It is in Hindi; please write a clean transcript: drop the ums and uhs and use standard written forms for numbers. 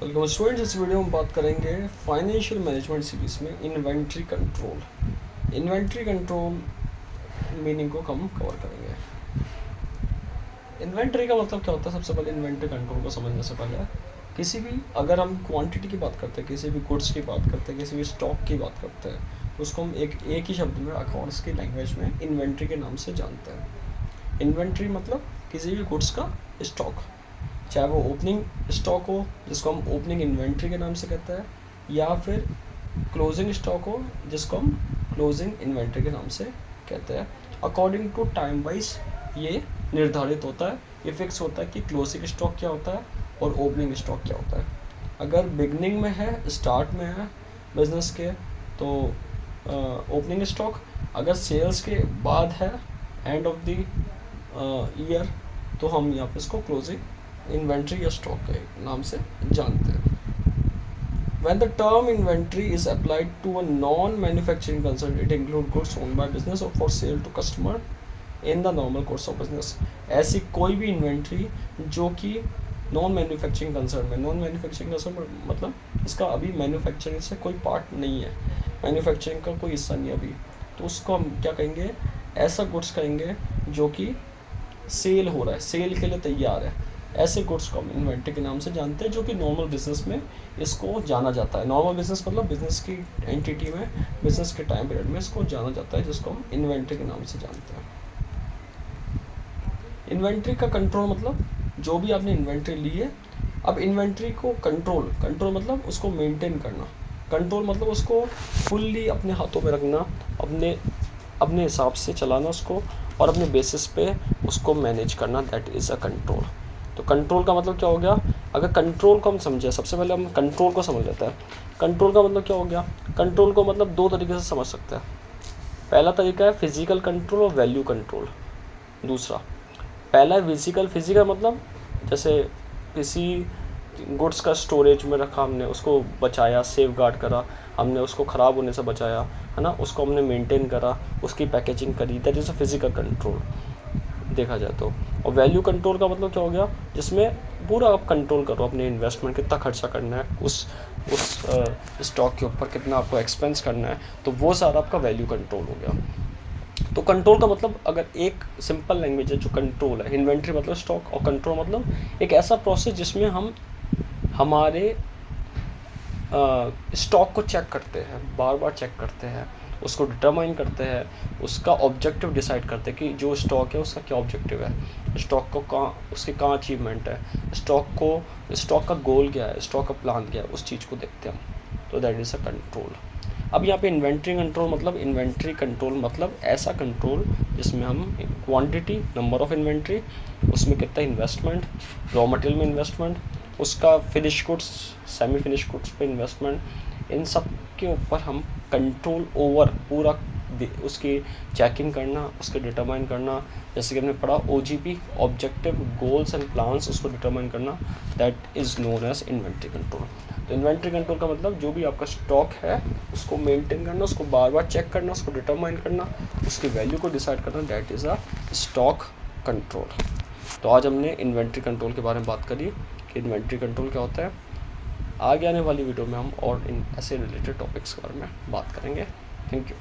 वेलकम स्टूडेंट्स, इस वीडियो में बात करेंगे फाइनेंशियल मैनेजमेंट सीरीज में inventory control. Inventory control meaning को हम कवर करेंगे। इन्वेंट्री का मतलब क्या होता है? सबसे पहले इन्वेंट्री कंट्रोल को समझने से पहले किसी भी, अगर हम क्वांटिटी की बात करते हैं, किसी भी गुड्स की बात करते हैं, किसी भी स्टॉक की बात करते हैं, तो उसको हम एक ही शब्द में अकाउंट्स की लैंग्वेज में इन्वेंट्री के नाम से जानते हैं। इन्वेंट्री मतलब किसी भी गुड्स का स्टॉक, चाहे वो ओपनिंग स्टॉक हो जिसको हम ओपनिंग इन्वेंट्री के नाम से कहते हैं, या फिर क्लोजिंग स्टॉक हो जिसको हम क्लोजिंग इन्वेंट्री के नाम से कहते हैं। अकॉर्डिंग टू टाइम वाइज ये निर्धारित होता है, ये फिक्स होता है कि क्लोजिंग स्टॉक क्या होता है और ओपनिंग स्टॉक क्या होता है। अगर बिगनिंग में है, स्टार्ट में है बिजनेस के, तो ओपनिंग स्टॉक। अगर सेल्स के बाद है, एंड ऑफ द ईयर, तो हम यहाँ पे इसको क्लोजिंग इन्वेंट्री या स्टॉक के नाम से जानते हैं। When the term inventory is applied to a non-manufacturing concern, it includes goods owned by business or for sale to customer in the normal course of business. ऐसी कोई भी इन्वेंट्री जो कि नॉन मैन्युफैक्चरिंग कंसर्न में, नॉन मैन्युफैक्चरिंग कंसर्न मतलब इसका अभी मैन्युफैक्चरिंग से कोई पार्ट नहीं है, मैन्युफैक्चरिंग का कोई हिस्सा नहीं है अभी, तो उसको हम क्या कहेंगे? ऐसा गुड्स कहेंगे जो कि सेल हो रहा है, सेल के लिए तैयार है। ऐसे गुड्स को हम इन्वेंट्री के नाम से जानते हैं, जो कि नॉर्मल बिजनेस में इसको जाना जाता है। नॉर्मल बिजनेस मतलब बिजनेस की एंटिटी में, बिजनेस के टाइम पीरियड में इसको जाना जाता है, जिसको हम इन्वेंट्री के नाम से जानते हैं। इन्वेंट्री का कंट्रोल मतलब जो भी आपने इन्वेंट्री ली है, अब इन्वेंट्री को कंट्रोल मतलब उसको मेंटेन करना, कंट्रोल मतलब उसको फुल्ली अपने हाथों में रखना, अपने हिसाब से चलाना उसको, और अपने बेसिस पे उसको मैनेज करना, दैट इज़ अ कंट्रोल। तो कंट्रोल का मतलब क्या हो गया? अगर कंट्रोल को हम समझे, सबसे पहले हम कंट्रोल को समझ लेते हैं। कंट्रोल का मतलब क्या हो गया? कंट्रोल को मतलब दो तरीके से समझ सकते हैं। पहला तरीका है फिजिकल कंट्रोल और वैल्यू कंट्रोल। दूसरा, पहला है फिजिकल मतलब जैसे किसी गुड्स का स्टोरेज में रखा, हमने उसको बचाया, सेफ गार्ड करा, हमने उसको ख़राब होने से बचाया, है ना, उसको हमने मेंटेन करा, उसकी पैकेजिंग करी, that is a physical control देखा जाए तो। और वैल्यू कंट्रोल का मतलब क्या हो गया? जिसमें पूरा आप कंट्रोल करो अपने इन्वेस्टमेंट, कितना खर्चा करना है उस स्टॉक के ऊपर, कितना आपको एक्सपेंस करना है, तो वो सारा आपका वैल्यू कंट्रोल हो गया। तो कंट्रोल का मतलब, अगर एक सिंपल लैंग्वेज है जो कंट्रोल है, इन्वेंट्री मतलब स्टॉक, और कंट्रोल मतलब एक ऐसा प्रोसेस जिसमें हम हमारे स्टॉक को चेक करते हैं, बार बार चेक करते हैं, उसको डिटरमाइन करते हैं, उसका ऑब्जेक्टिव डिसाइड करते हैं कि जो स्टॉक है उसका क्या ऑब्जेक्टिव है, स्टॉक को कहाँ, उसके कहाँ अचीवमेंट है, स्टॉक का गोल क्या है, स्टॉक का प्लान क्या है, उस चीज़ को देखते हैं हम। तो दैट इज़ अ कंट्रोल। अब यहाँ पे इन्वेंट्री कंट्रोल मतलब ऐसा कंट्रोल जिसमें हम क्वांटिटी, नंबर ऑफ इन्वेंट्री, उसमें कितना इन्वेस्टमेंट, रॉ मटेरियल में इन्वेस्टमेंट, उसका finish goods, semi finish goods पे इन्वेस्टमेंट, इन सब के ऊपर हम कंट्रोल ओवर पूरा उसकी चेकिंग करना, उसके डिटरमाइन करना, जैसे कि हमने पढ़ा OGP, objective goals and plans, उसको डिटरमाइन करना, that is known as inventory control. तो इन्वेंट्री कंट्रोल का मतलब जो भी आपका स्टॉक है उसको मेंटेन करना, उसको बार बार चेक करना, उसको डिटरमाइन करना, उसकी वैल्यू को डिसाइड करना, that is a stock control. तो आज हमने इन्वेंट्री कंट्रोल के बारे में बात करी कि इन्वेंट्री कंट्रोल क्या होता है। आगे आने वाली वीडियो में हम और इन ऐसे रिलेटेड टॉपिक्स के बारे में बात करेंगे। Thank you.